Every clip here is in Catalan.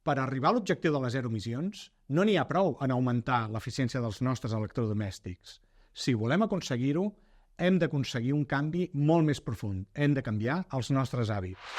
Per arribar a l'objectiu de les zero emissions, no n'hi ha prou en augmentar l'eficiència dels nostres electrodomèstics. Si volem aconseguir-ho, hem d'aconseguir un canvi molt més profund. Hem de canviar els nostres hàbits.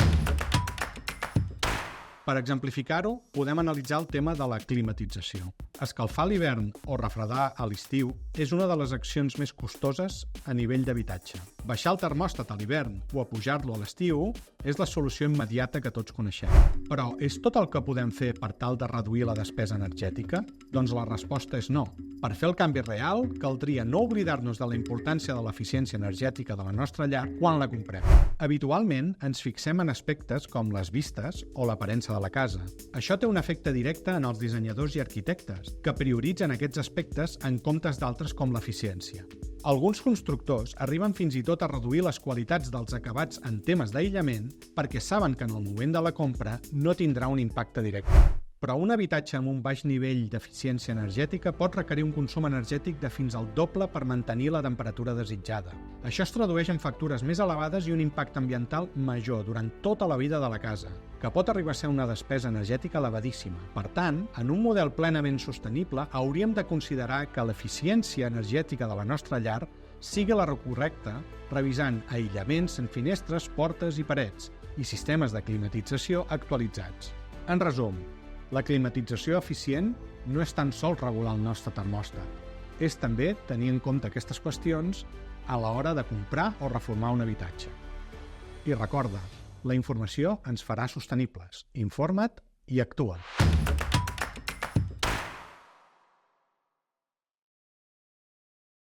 Per exemplificar-ho, podem analitzar el tema de la climatització. Escalfar a l'hivern o refredar a l'estiu és una de les accions més costoses a nivell d'habitatge. Baixar el termòstat a l'hivern o apujar-lo a l'estiu és la solució immediata que tots coneixem. Però és tot el que podem fer per tal de reduir la despesa energètica? Doncs la resposta és no. Per fer el canvi real, caldria no oblidar-nos de la importància de l'eficiència energètica de la nostra llar quan la comprem. Habitualment, ens fixem en aspectes com les vistes o l'aparença de la casa. Això té un efecte directe en els dissenyadors i arquitectes, que prioritzen aquests aspectes en comptes d'altres com l'eficiència. Alguns constructors arriben fins i tot a reduir les qualitats dels acabats en temes d'aïllament perquè saben que en el moment de la compra no tindrà un impacte directe. Però un habitatge amb un baix nivell d'eficiència energètica pot requerir un consum energètic de fins al doble per mantenir la temperatura desitjada. Això es tradueix en factures més elevades i un impacte ambiental major durant tota la vida de la casa, que pot arribar a ser una despesa energètica elevadíssima. Per tant, en un model plenament sostenible, hauríem de considerar que l'eficiència energètica de la nostra llar sigui la correcta, revisant aïllaments en finestres, portes i parets i sistemes de climatització actualitzats. En resum, la climatització eficient no és tan sols regular el nostre termòstat, és també tenir en compte aquestes qüestions a l'hora de comprar o reformar un habitatge. I recorda, la informació ens farà sostenibles. Informa't i actua.